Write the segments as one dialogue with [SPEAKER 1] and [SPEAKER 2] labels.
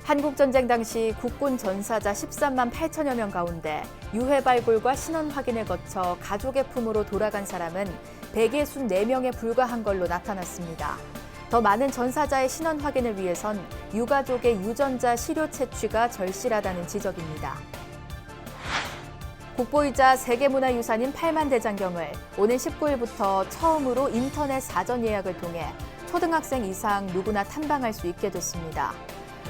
[SPEAKER 1] 한국전쟁 당시 국군 전사자 13만 8천여 명 가운데 유해 발굴과 신원 확인을 거쳐 가족의 품으로 돌아간 사람은 164명에 불과한 걸로 나타났습니다. 더 많은 전사자의 신원 확인을 위해선 유가족의 유전자 시료 채취가 절실하다는 지적입니다. 국보이자 세계문화유산인 팔만대장경을 오는 19일부터 처음으로 인터넷 사전 예약을 통해 초등학생 이상 누구나 탐방할 수 있게 됐습니다.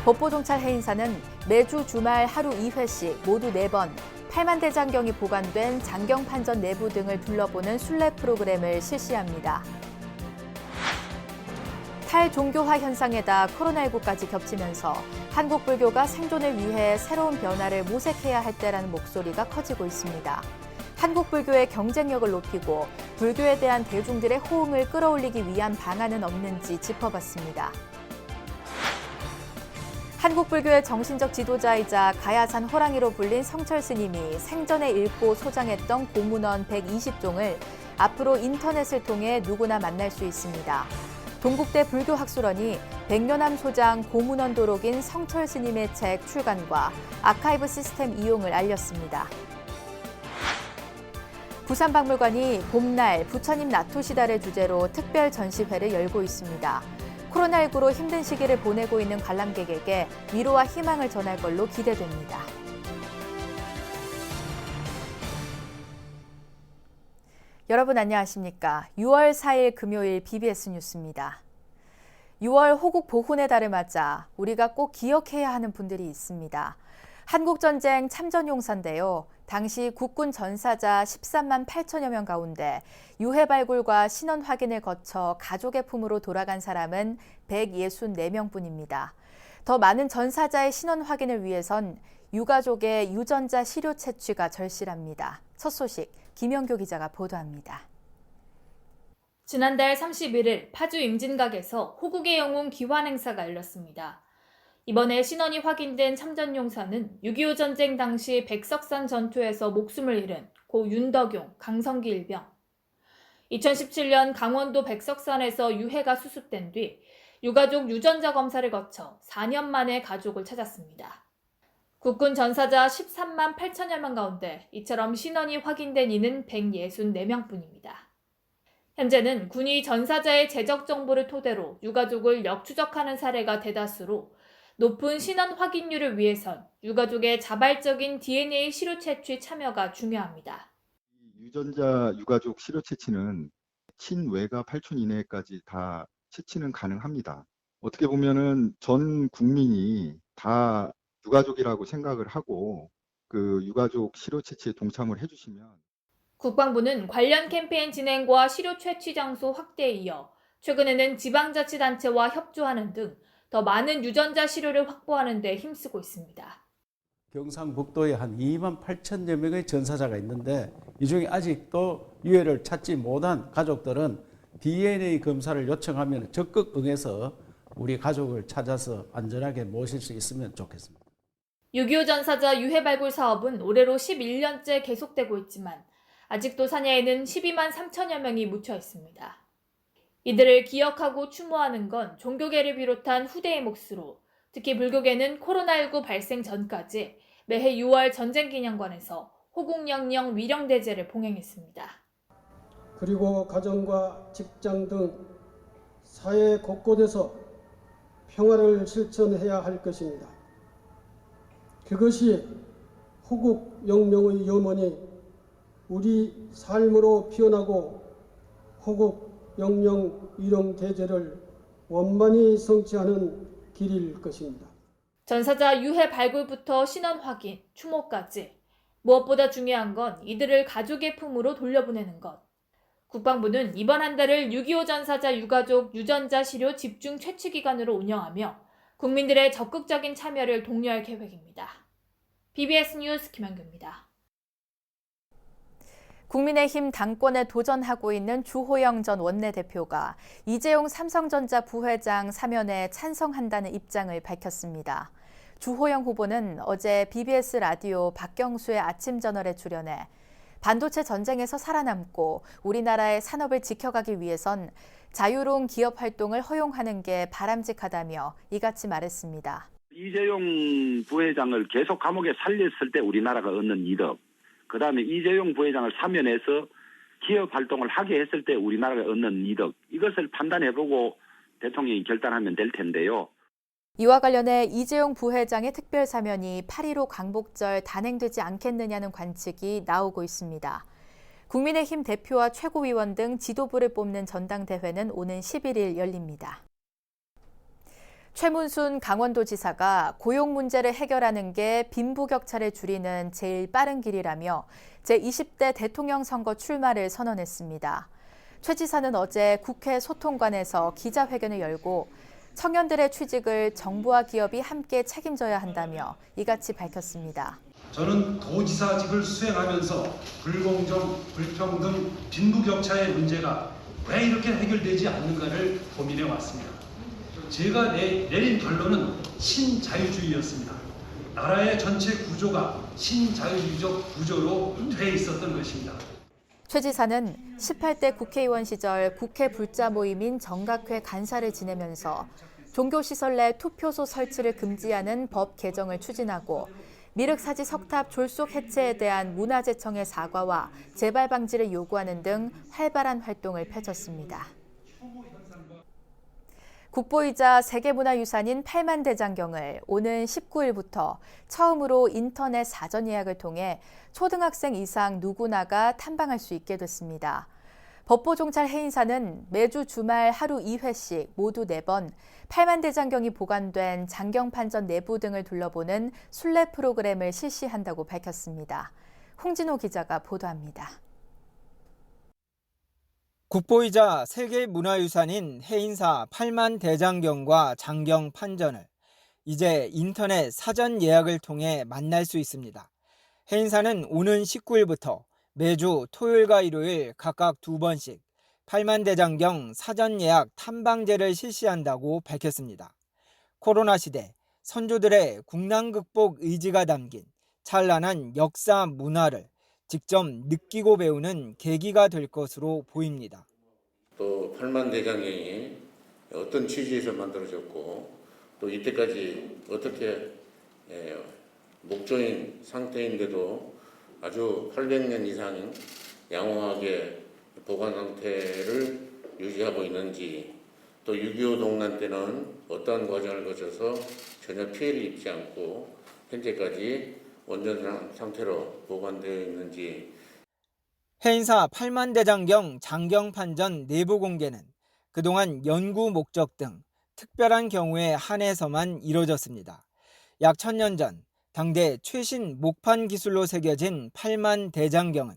[SPEAKER 1] 법보종찰 해인사는 매주 주말 하루 2회씩 모두 4번 팔만대장경이 보관된 장경판전 내부 등을 둘러보는 순례 프로그램을 실시합니다. 탈종교화 현상에다 코로나19까지 겹치면서 한국 불교가 생존을 위해 새로운 변화를 모색해야 할 때라는 목소리가 커지고 있습니다. 한국 불교의 경쟁력을 높이고 불교에 대한 대중들의 호응을 끌어올리기 위한 방안은 없는지 짚어봤습니다. 한국 불교의 정신적 지도자이자 가야산 호랑이로 불린 성철 스님이 생전에 읽고 소장했던 고문원 120종을 앞으로 인터넷을 통해 누구나 만날 수 있습니다. 동국대 불교학술원이 백년암 소장 고문원 도록인 성철 스님의 책 출간과 아카이브 시스템 이용을 알렸습니다. 부산박물관이 봄날 부처님 나토시다를 주제로 특별 전시회를 열고 있습니다. 코로나19로 힘든 시기를 보내고 있는 관람객에게 위로와 희망을 전할 걸로 기대됩니다. 여러분 안녕하십니까? 6월 4일 금요일 BBS 뉴스입니다. 6월 호국 보훈의 달을 맞아 우리가 꼭 기억해야 하는 분들이 있습니다. 한국전쟁 참전용사인데요. 당시 국군 전사자 13만 8천여 명 가운데 유해 발굴과 신원 확인을 거쳐 가족의 품으로 돌아간 사람은 164명뿐입니다. 더 많은 전사자의 신원 확인을 위해선 유가족의 유전자 시료 채취가 절실합니다. 첫 소식 김영교 기자가 보도합니다.
[SPEAKER 2] 지난달 31일 파주 임진각에서 호국의 영웅 기환 행사가 열렸습니다. 이번에 신원이 확인된 참전용사는 6.25 전쟁 당시 백석산 전투에서 목숨을 잃은 고 윤덕용, 강성기 일병. 2017년 강원도 백석산에서 유해가 수습된 뒤 유가족 유전자 검사를 거쳐 4년 만에 가족을 찾았습니다. 국군 전사자 13만 8천여 명 가운데 이처럼 신원이 확인된 이는 164명뿐입니다. 현재는 군이 전사자의 재적 정보를 토대로 유가족을 역추적하는 사례가 대다수로 높은 신원 확인률을 위해선 유가족의 자발적인 DNA 시료 채취 참여가 중요합니다.
[SPEAKER 3] 유전자 유가족 시료 채취는 친외가 8촌 이내까지 다 채취는 가능합니다. 어떻게 보면은 전 국민이 다 유가족이라고 생각을 하고 그 유가족 시료 채취에 동참을 해주시면
[SPEAKER 2] 국방부는 관련 캠페인 진행과 시료 채취 장소 확대에 이어 최근에는 지방자치단체와 협조하는 등 더 많은 유전자 시료를 확보하는 데 힘쓰고 있습니다.
[SPEAKER 4] 경상북도에 한 2만 8천여 명의 전사자가 있는데 이 중에 아직도 유해를 찾지 못한 가족들은 DNA 검사를 요청하면 적극 응해서 우리 가족을 찾아서 안전하게 모실 수 있으면 좋겠습니다.
[SPEAKER 2] 6.25 전사자 유해 발굴 사업은 올해로 11년째 계속되고 있지만 아직도 사냐에는 12만 3천여 명이 묻혀 있습니다. 이들을 기억하고 추모하는 건 종교계를 비롯한 후대의 몫으로 특히 불교계는 코로나19 발생 전까지 매해 6월 전쟁기념관에서 호국영령 위령대제를 봉행했습니다.
[SPEAKER 5] 그리고 가정과 직장 등 사회 곳곳에서 평화를 실천해야 할 것입니다. 그것이 호국영령의 염원이 우리 삶으로 피어나고 호국영령 위령대제를 원만히 성취하는 길일 것입니다.
[SPEAKER 2] 전사자 유해 발굴부터 신원 확인, 추모까지 무엇보다 중요한 건 이들을 가족의 품으로 돌려보내는 것. 국방부는 이번 한 달을 6.25 전사자 유가족 유전자 시료 집중 채취 기간으로 운영하며 국민들의 적극적인 참여를 독려할 계획입니다. BBS 뉴스 김현규입니다.
[SPEAKER 1] 국민의힘 당권에 도전하고 있는 주호영 전 원내대표가 이재용 삼성전자 부회장 사면에 찬성한다는 입장을 밝혔습니다. 주호영 후보는 어제 BBS 라디오 박경수의 아침저널에 출연해 반도체 전쟁에서 살아남고 우리나라의 산업을 지켜가기 위해선 자유로운 기업 활동을 허용하는 게 바람직하다며 이같이 말했습니다.
[SPEAKER 6] 이재용 부회장을 계속 감옥에 살렸을 때 우리나라가 얻는 이득, 그다음에 이재용 부회장을 사면해서 기업 활동을 하게 했을 때 우리나라가 얻는 이득, 이것을 판단해보고 대통령이 결단하면 될 텐데요.
[SPEAKER 1] 이와 관련해 이재용 부회장의 특별 사면이 8.15 광복절 단행되지 않겠느냐는 관측이 나오고 있습니다. 국민의힘 대표와 최고위원 등 지도부를 뽑는 전당대회는 오는 11일 열립니다. 최문순 강원도지사가 고용 문제를 해결하는 게 빈부격차를 줄이는 제일 빠른 길이라며 제20대 대통령 선거 출마를 선언했습니다. 최 지사는 어제 국회 소통관에서 기자회견을 열고 청년들의 취직을 정부와 기업이 함께 책임져야 한다며 이같이 밝혔습니다.
[SPEAKER 7] 저는 도지사직을 수행하면서 불공정, 불평등, 빈부격차의 문제가 왜 이렇게 해결되지 않는가를 고민해 왔습니다. 제가 내린 결론은 신자유주의였습니다. 나라의 전체 구조가 신자유주의적 구조로 돼 있었던 것입니다.
[SPEAKER 1] 최 지사는 18대 국회의원 시절 국회 불자 모임인 정각회 간사를 지내면서 종교시설 내 투표소 설치를 금지하는 법 개정을 추진하고 미륵사지 석탑 졸속 해체에 대한 문화재청의 사과와 재발 방지를 요구하는 등 활발한 활동을 펼쳤습니다. 국보이자 세계문화유산인 팔만대장경을 오는 19일부터 처음으로 인터넷 사전 예약을 통해 초등학생 이상 누구나가 탐방할 수 있게 됐습니다. 법보종찰 해인사는 매주 주말 하루 2회씩 모두 4번 팔만대장경이 보관된 장경판전 내부 등을 둘러보는 순례 프로그램을 실시한다고 밝혔습니다. 홍진호 기자가 보도합니다.
[SPEAKER 8] 국보이자 세계문화유산인 해인사 팔만대장경과 장경판전을 이제 인터넷 사전 예약을 통해 만날 수 있습니다. 해인사는 오는 19일부터 매주 토요일과 일요일 각각 2번씩 팔만대장경 사전 예약 탐방제를 실시한다고 밝혔습니다. 코로나 시대 선조들의 국난 극복 의지가 담긴 찬란한 역사 문화를 직접 느끼고 배우는 계기가 될 것으로 보입니다.
[SPEAKER 9] 또 팔만대장경이 어떤 취지에서 만들어졌고 또 이때까지 어떻게 목조인 상태인데도 아주 800년 이상 양호하게 보관 상태를 유지하고 있는지, 또 6.25 동란 때는 어떠한 과정을 거쳐서 전혀 피해를 입지 않고 현재까지 원전 상태로 보관되어 있는지.
[SPEAKER 8] 해인사 팔만대장경 장경판전 내부 공개는 그동안 연구 목적 등 특별한 경우에 한해서만 이뤄졌습니다. 약 1000년 전 당대 최신 목판 기술로 새겨진 팔만대장경은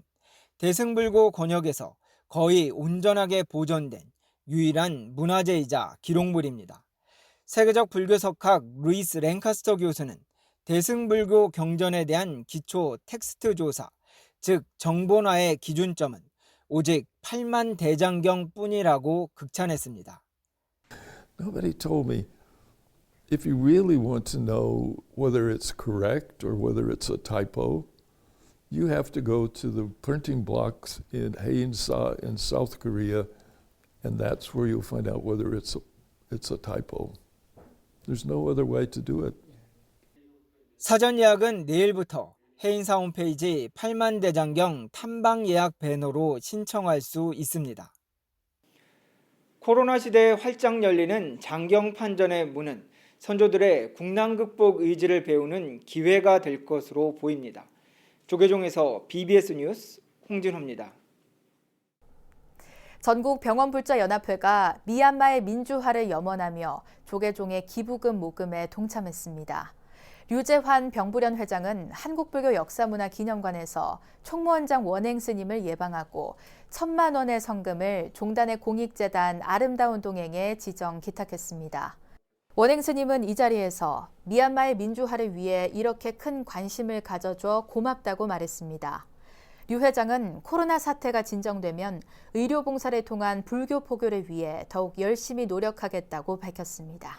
[SPEAKER 8] 대승불고 권역에서 거의 온전하게 보존된 유일한 문화재이자 기록물입니다. 세계적 불교 석학 루이스 랭카스터 교수는 대승불교 경전에 대한 기초 텍스트 조사, 즉 정본화의 기준점은 오직 팔만대장경뿐이라고 극찬했습니다.
[SPEAKER 10] Nobody told me if you really want to know whether it's correct or whether it's a typo, you have to go to the printing blocks in Haeinsa in South Korea, and that's where you'll find out whether it's a typo. There's no other way to do it.
[SPEAKER 8] 사전 예약은 내일부터 해인사 홈페이지 팔만대장경 탐방 예약 배너로 신청할 수 있습니다. 코로나 시대에 활짝 열리는 장경판전의 문은 선조들의 국난 극복 의지를 배우는 기회가 될 것으로 보입니다. 조계종에서 BBS 뉴스 홍진호입니다.
[SPEAKER 1] 전국 병원불자연합회가 미얀마의 민주화를 염원하며 조계종의 기부금 모금에 동참했습니다. 류재환 병부련 회장은 한국불교역사문화기념관에서 총무원장 원행 스님을 예방하고 1,000만 원의 성금을 종단의 공익재단 아름다운 동행에 지정 기탁했습니다. 원행 스님은 이 자리에서 미얀마의 민주화를 위해 이렇게 큰 관심을 가져줘 고맙다고 말했습니다. 류 회장은 코로나 사태가 진정되면 의료 봉사를 통한 불교 포교를 위해 더욱 열심히 노력하겠다고 밝혔습니다.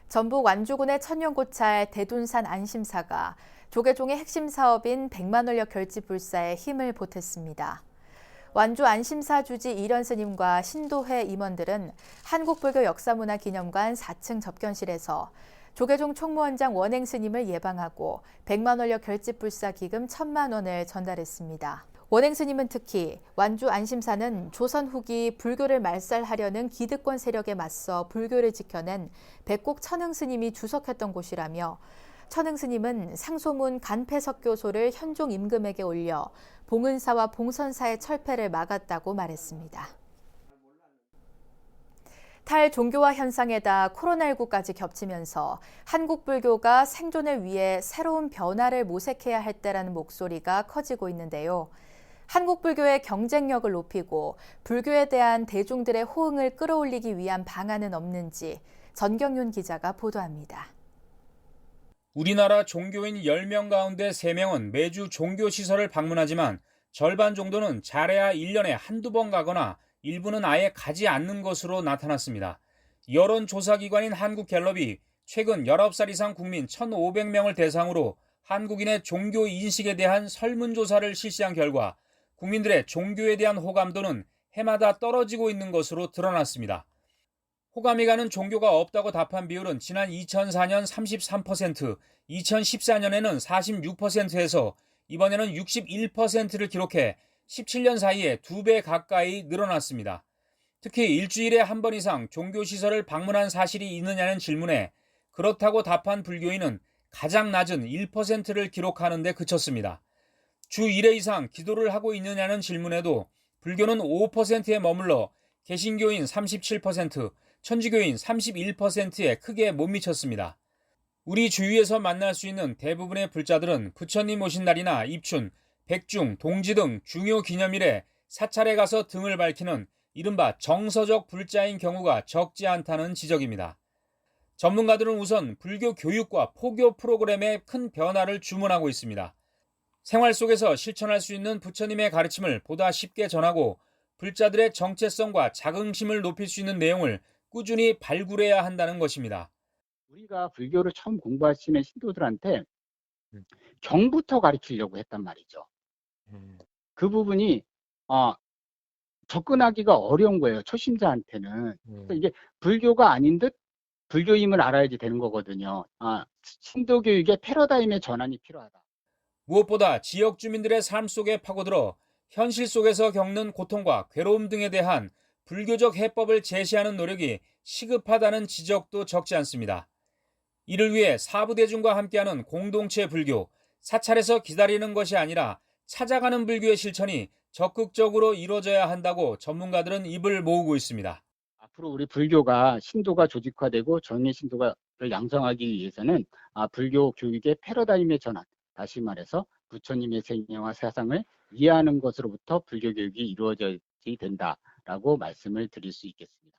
[SPEAKER 1] 전북 완주군의 천연고찰 대둔산 안심사가 조계종의 핵심 사업인 100만 원력 결집불사에 힘을 보탰습니다. 완주 안심사 주지 이련 스님과 신도회 임원들은 한국불교역사문화기념관 4층 접견실에서 조계종 총무원장 원행 스님을 예방하고 100만 원력 결집불사 기금 1,000만 원을 전달했습니다. 원행 스님은 특히 완주 안심사는 조선 후기 불교를 말살하려는 기득권 세력에 맞서 불교를 지켜낸 백곡 천흥 스님이 주석했던 곳이라며 천흥 스님은 상소문 간패석교소를 현종 임금에게 올려 봉은사와 봉선사의 철폐를 막았다고 말했습니다. 탈종교화 현상에다 코로나19까지 겹치면서 한국 불교가 생존을 위해 새로운 변화를 모색해야 할 때라는 목소리가 커지고 있는데요. 한국 불교의 경쟁력을 높이고 불교에 대한 대중들의 호응을 끌어올리기 위한 방안은 없는지 전경윤 기자가 보도합니다.
[SPEAKER 11] 우리나라 종교인 10명 가운데 3명은 매주 종교시설을 방문하지만 절반 정도는 잘해야 1년에 한두 번 가거나 일부는 아예 가지 않는 것으로 나타났습니다. 여론조사기관인 한국갤럽이 최근 19살 이상 국민 1,500명을 대상으로 한국인의 종교 인식에 대한 설문조사를 실시한 결과 국민들의 종교에 대한 호감도는 해마다 떨어지고 있는 것으로 드러났습니다. 호감이 가는 종교가 없다고 답한 비율은 지난 2004년 33%, 2014년에는 46%에서 이번에는 61%를 기록해 17년 사이에 2배 가까이 늘어났습니다. 특히 일주일에 한 번 이상 종교시설을 방문한 사실이 있느냐는 질문에 그렇다고 답한 불교인은 가장 낮은 1%를 기록하는 데 그쳤습니다. 주 1회 이상 기도를 하고 있느냐는 질문에도 불교는 5%에 머물러 개신교인 37%, 천주교인 31%에 크게 못 미쳤습니다. 우리 주위에서 만날 수 있는 대부분의 불자들은 부처님 오신 날이나 입춘, 백중, 동지 등 중요 기념일에 사찰에 가서 등을 밝히는 이른바 정서적 불자인 경우가 적지 않다는 지적입니다. 전문가들은 우선 불교 교육과 포교 프로그램에 큰 변화를 주문하고 있습니다. 생활 속에서 실천할 수 있는 부처님의 가르침을 보다 쉽게 전하고 불자들의 정체성과 자긍심을 높일 수 있는 내용을 꾸준히 발굴해야 한다는 것입니다.
[SPEAKER 12] 우리가 불교를 처음 공부하시는 신도들한테 경부터 가르치려고 했단 말이죠. 그 부분이 접근하기가 어려운 거예요. 초심자한테는. 그래서 이게 불교가 아닌 듯 불교임을 알아야지 되는 거거든요. 신도 교육의 패러다임의 전환이 필요하다.
[SPEAKER 11] 무엇보다 지역 주민들의 삶 속에 파고들어 현실 속에서 겪는 고통과 괴로움 등에 대한 불교적 해법을 제시하는 노력이 시급하다는 지적도 적지 않습니다. 이를 위해 사부대중과 함께하는 공동체 불교, 사찰에서 기다리는 것이 아니라 찾아가는 불교의 실천이 적극적으로 이루어져야 한다고 전문가들은 입을 모으고 있습니다.
[SPEAKER 12] 앞으로 우리 불교가 신도가 조직화되고 정예 신도를 양성하기 위해서는 불교 교육의 패러다임의 전환, 다시 말해서 부처님의 생애와 사상을 이해하는 것으로부터 불교 교육이 이루어져야 된다라고 말씀을 드릴 수 있겠습니다.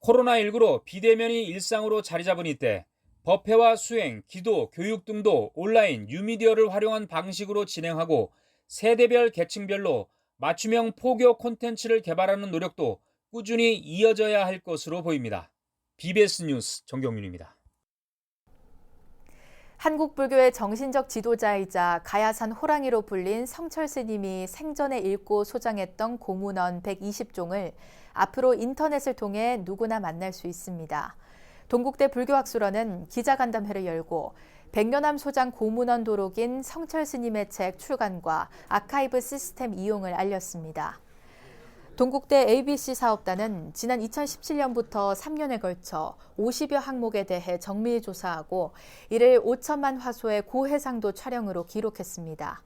[SPEAKER 11] 코로나19로 비대면이 일상으로 자리 잡은 이때 법회와 수행, 기도, 교육 등도 온라인 뉴미디어를 활용한 방식으로 진행하고 세대별 계층별로 맞춤형 포교 콘텐츠를 개발하는 노력도 꾸준히 이어져야 할 것으로 보입니다. BBS 뉴스 정경윤입니다.
[SPEAKER 1] 한국 불교의 정신적 지도자이자 가야산 호랑이로 불린 성철 스님이 생전에 읽고 소장했던 고문원 120종을 앞으로 인터넷을 통해 누구나 만날 수 있습니다. 동국대 불교학술원은 기자간담회를 열고 백년암 소장 고문원 도록인 성철 스님의 책 출간과 아카이브 시스템 이용을 알렸습니다. 동국대 ABC 사업단은 지난 2017년부터 3년에 걸쳐 50여 항목에 대해 정밀 조사하고 이를 5천만 화소의 고해상도 촬영으로 기록했습니다.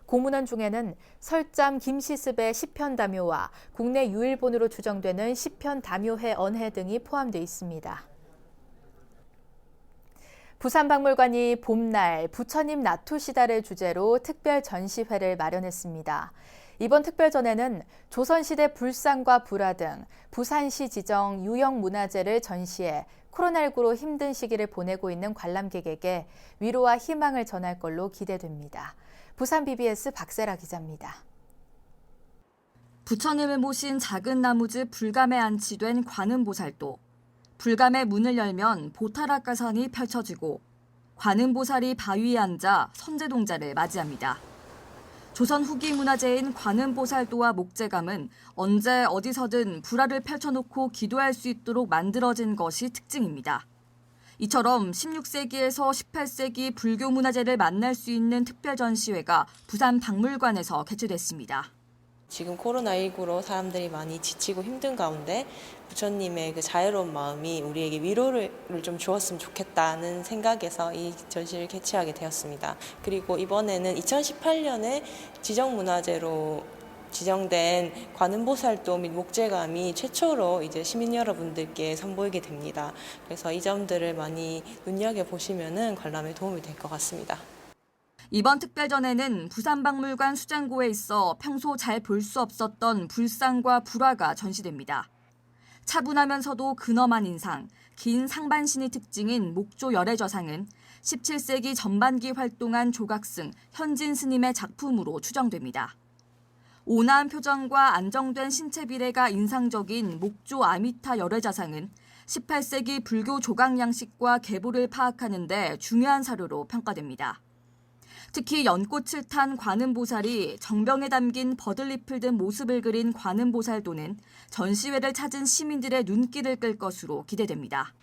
[SPEAKER 1] 고문원 중에는 설잠 김시습의 시편다묘와 국내 유일본으로 추정되는 시편다묘회 언해 등이 포함되어 있습니다. 부산박물관이 봄날 부처님 나투시다를 주제로 특별 전시회를 마련했습니다. 이번 특별전에는 조선시대 불상과 불화 등 부산시 지정 유형문화재를 전시해 코로나19로 힘든 시기를 보내고 있는 관람객에게 위로와 희망을 전할 걸로 기대됩니다. 부산 BBS 박세라 기자입니다.
[SPEAKER 13] 부처님을 모신 작은 나무집 불감에 안치된 관음보살도, 불감의 문을 열면 보타락가산이 펼쳐지고 관음보살이 바위에 앉아 선제동자를 맞이합니다. 조선 후기 문화재인 관음보살도와 목재감은 언제 어디서든 불화를 펼쳐놓고 기도할 수 있도록 만들어진 것이 특징입니다. 이처럼 16세기에서 18세기 불교 문화재를 만날 수 있는 특별 전시회가 부산 박물관에서 개최됐습니다.
[SPEAKER 14] 지금 코로나19로 사람들이 많이 지치고 힘든 가운데 부처님의 그 자애로운 마음이 우리에게 위로를 좀 주었으면 좋겠다는 생각에서 이 전시를 개최하게 되었습니다. 그리고 이번에는 2018년에 지정문화재로 지정된 관음보살도 및 목재감이 최초로 이제 시민 여러분들께 선보이게 됩니다. 그래서 이 점들을 많이 눈여겨보시면은 관람에 도움이 될 것 같습니다.
[SPEAKER 13] 이번 특별전에는 부산박물관 수장고에 있어 평소 잘 볼 수 없었던 불상과 불화가 전시됩니다. 차분하면서도 근엄한 인상, 긴 상반신이 특징인 목조 열애저상은 17세기 전반기 활동한 조각승 현진 스님의 작품으로 추정됩니다. 온화한 표정과 안정된 신체 비례가 인상적인 목조 아미타 열애자상은 18세기 불교 조각 양식과 계보를 파악하는 데 중요한 사료로 평가됩니다. 특히 연꽃을 탄 관음보살이 정병에 담긴 버들잎을 든 모습을 그린 관음보살도는 전시회를 찾은 시민들의 눈길을 끌 것으로 기대됩니다.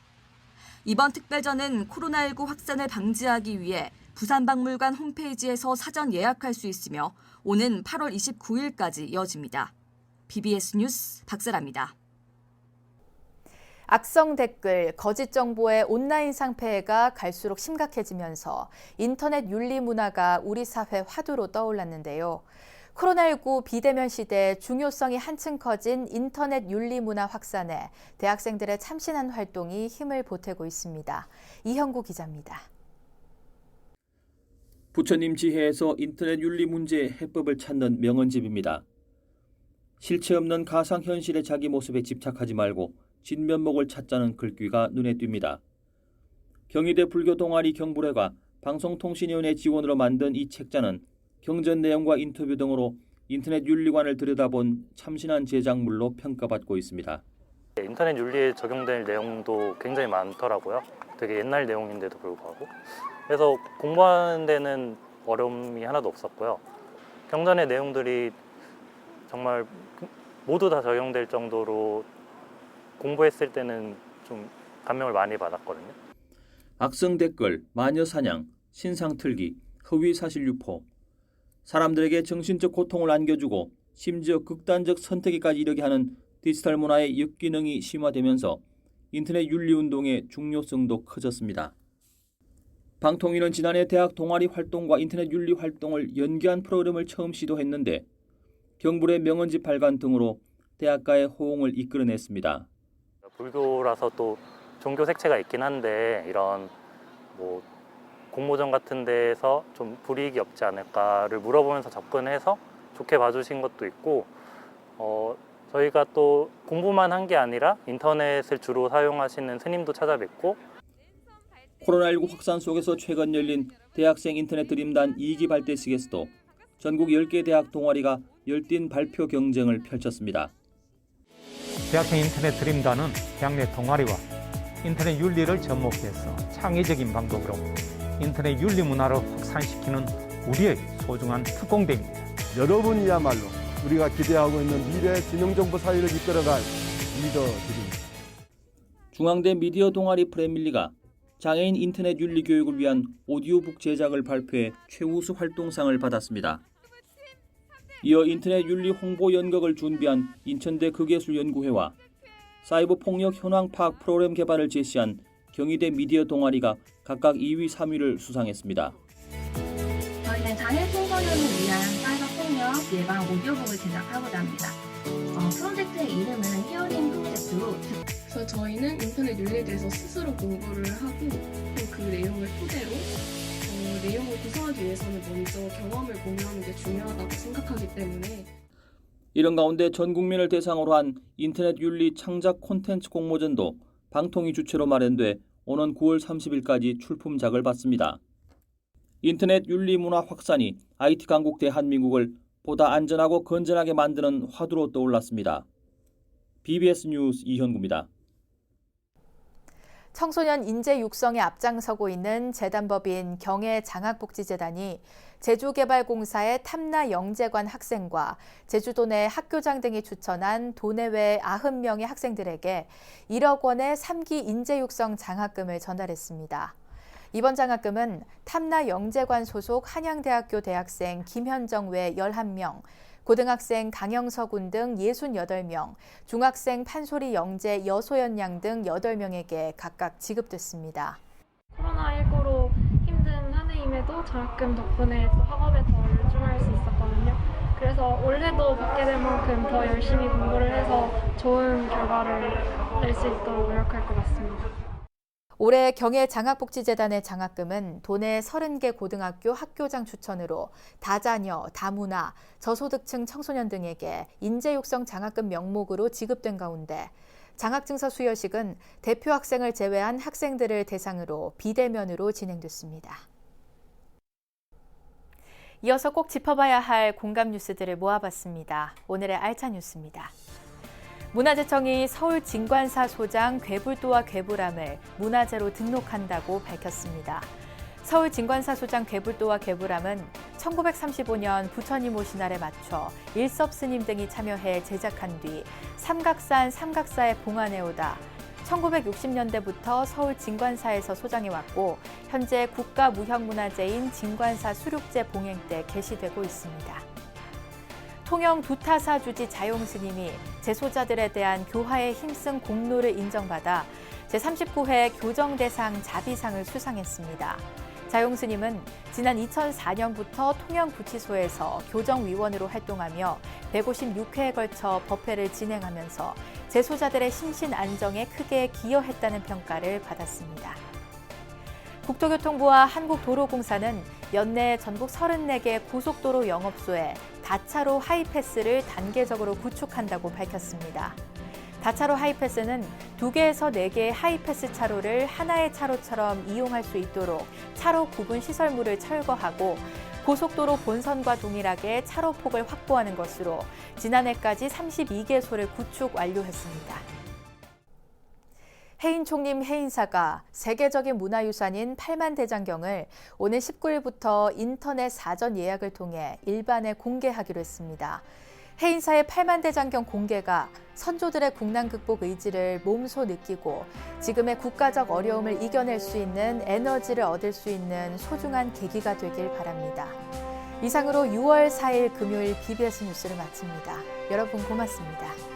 [SPEAKER 13] 이번 특별전은 코로나19 확산을 방지하기 위해 부산박물관 홈페이지에서 사전 예약할 수 있으며 오는 8월 29일까지 이어집니다. BBS 뉴스 박세라입니다.
[SPEAKER 1] 악성 댓글, 거짓 정보의 온라인 상폐해가 갈수록 심각해지면서 인터넷 윤리 문화가 우리 사회 화두로 떠올랐는데요. 코로나19 비대면 시대에 중요성이 한층 커진 인터넷 윤리 문화 확산에 대학생들의 참신한 활동이 힘을 보태고 있습니다. 이형구 기자입니다.
[SPEAKER 15] 부처님 지혜에서 인터넷 윤리 문제의 해법을 찾는 명언집입니다. 실체 없는 가상현실의 자기 모습에 집착하지 말고 진면목을 찾자는 글귀가 눈에 띕니다. 경희대 불교 동아리 경불회가 방송통신위원회 지원으로 만든 이 책자는 경전 내용과 인터뷰 등으로 인터넷 윤리관을 들여다본 참신한 제작물로 평가받고 있습니다.
[SPEAKER 16] 인터넷 윤리에 적용될 내용도 굉장히 많더라고요. 되게 옛날 내용인데도 불구하고. 그래서 공부하는 데는 어려움이 하나도 없었고요. 경전의 내용들이 정말 모두 다 적용될 정도로 공부했을 때는 좀 감명을 많이 받았거든요.
[SPEAKER 15] 악성 댓글, 마녀 사냥, 신상 틀기, 허위 사실 유포, 사람들에게 정신적 고통을 안겨주고 심지어 극단적 선택에까지 이르게 하는 디지털 문화의 역기능이 심화되면서 인터넷 윤리운동의 중요성도 커졌습니다. 방통위는 지난해 대학 동아리 활동과 인터넷 윤리 활동을 연계한 프로그램을 처음 시도했는데 경불의 명언집 발간 등으로 대학가의 호응을 이끌어냈습니다.
[SPEAKER 16] 불교라서 또 종교 색채가 있긴 한데 이런 뭐 공모전 같은 데에서 좀 불이익이 없지 않을까를 물어보면서 접근해서 좋게 봐주신 것도 있고 저희가 또 공부만 한 게 아니라 인터넷을 주로 사용하시는 스님도 찾아뵙고
[SPEAKER 15] 코로나19 확산 속에서 최근 열린 대학생 인터넷 드림단 2기 발대식에서도 전국 10개 대학 동아리가 열띤 발표 경쟁을 펼쳤습니다.
[SPEAKER 17] 대학생 인터넷 드림단은 대학 내 동아리와 인터넷 윤리를 접목해서 창의적인 방법으로 인터넷 윤리 문화를 확산시키는 우리의 소중한 특공대입니다.
[SPEAKER 18] 여러분이야말로 우리가 기대하고 있는 미래 진영정보 사회를 이끌어갈 리더들입니다.
[SPEAKER 15] 중앙대 미디어 동아리 프레밀리가 장애인 인터넷 윤리 교육을 위한 오디오북 제작을 발표해 최우수 활동상을 받았습니다. 이어 인터넷 윤리 홍보 연극을 준비한 인천대 극예술연구회와 사이버 폭력 현황 파악 프로그램 개발을 제시한 경희대 미디어 동아리가 각각 2위, 3위를 수상했습니다.
[SPEAKER 19] 저희는 장애 청소년을 위한 사이버 폭력 예방 오디오북을 제작하고자 합니다. 프로젝트의 이름은 히어링 프로젝트로.
[SPEAKER 20] 그래서 저희는 인터넷 윤리에 대해서 스스로 공부를 하고 또 그 내용을 토대로 내용을 구성하기 위해서는 먼저 경험을 공유하는 게 중요하다고 생각하기 때문에
[SPEAKER 15] 이런 가운데 전 국민을 대상으로 한 인터넷 윤리 창작 콘텐츠 공모전도 방통위 주최로 마련돼 오는 9월 30일까지 출품작을 받습니다. 인터넷 윤리 문화 확산이 IT 강국 대한민국을 보다 안전하고 건전하게 만드는 화두로 떠올랐습니다. BBS 뉴스 이현구입니다.
[SPEAKER 1] 청소년 인재 육성에 앞장서고 있는 재단법인 경애장학복지재단이 제주개발공사의 탐나 영재관 학생과 제주도 내 학교장 등이 추천한 도내외 90명의 학생들에게 1억 원의 3기 인재 육성 장학금을 전달했습니다. 이번 장학금은 탐나 영재관 소속 한양대학교 대학생 김현정 외 11명, 고등학생 강영서 군 등 68명, 중학생 판소리 영재 여소연 양 등 8명에게 각각 지급됐습니다.
[SPEAKER 21] 코로나19로 힘든 한 해임에도 장학금 덕분에 학업에 더 열중할 수 있었거든요. 그래서 올해도 받게 될 만큼 더 열심히 공부를 해서 좋은 결과를 낼 수 있도록 노력할 것 같습니다.
[SPEAKER 1] 올해 경애장학복지재단의 장학금은 도내 30개 고등학교 학교장 추천으로 다자녀, 다문화, 저소득층 청소년 등에게 인재육성 장학금 명목으로 지급된 가운데 장학증서 수여식은 대표 학생을 제외한 학생들을 대상으로 비대면으로 진행됐습니다. 이어서 꼭 짚어봐야 할 공감 뉴스들을 모아봤습니다. 오늘의 알찬 뉴스입니다. 문화재청이 서울 진관사 소장 괴불도와 괴불암을 문화재로 등록한다고 밝혔습니다. 서울 진관사 소장 괴불도와 괴불암은 1935년 부처님 오신 날에 맞춰 일섭 스님 등이 참여해 제작한 뒤 삼각산 삼각사에 봉안해오다 1960년대부터 서울 진관사에서 소장해 왔고 현재 국가무형문화재인 진관사 수륙제 봉행 때 개시되고 있습니다. 통영 두타사 주지 자용 스님이 재소자들에 대한 교화에 힘쓴 공로를 인정받아 제39회 교정대상 자비상을 수상했습니다. 자용 스님은 지난 2004년부터 통영구치소에서 교정위원으로 활동하며 156회에 걸쳐 법회를 진행하면서 재소자들의 심신 안정에 크게 기여했다는 평가를 받았습니다. 국토교통부와 한국도로공사는 연내 전국 34개 고속도로 영업소에 다차로 하이패스를 단계적으로 구축한다고 밝혔습니다. 다차로 하이패스는 2개에서 4개의 하이패스 차로를 하나의 차로처럼 이용할 수 있도록 차로 구분 시설물을 철거하고 고속도로 본선과 동일하게 차로폭을 확보하는 것으로 지난해까지 32개소를 구축 완료했습니다. 해인 총림 해인사가 세계적인 문화유산인 팔만대장경을 오는 19일부터 인터넷 사전 예약을 통해 일반에 공개하기로 했습니다. 해인사의 팔만대장경 공개가 선조들의 국난 극복 의지를 몸소 느끼고 지금의 국가적 어려움을 이겨낼 수 있는 에너지를 얻을 수 있는 소중한 계기가 되길 바랍니다. 이상으로 6월 4일 금요일 BBS 뉴스를 마칩니다. 여러분 고맙습니다.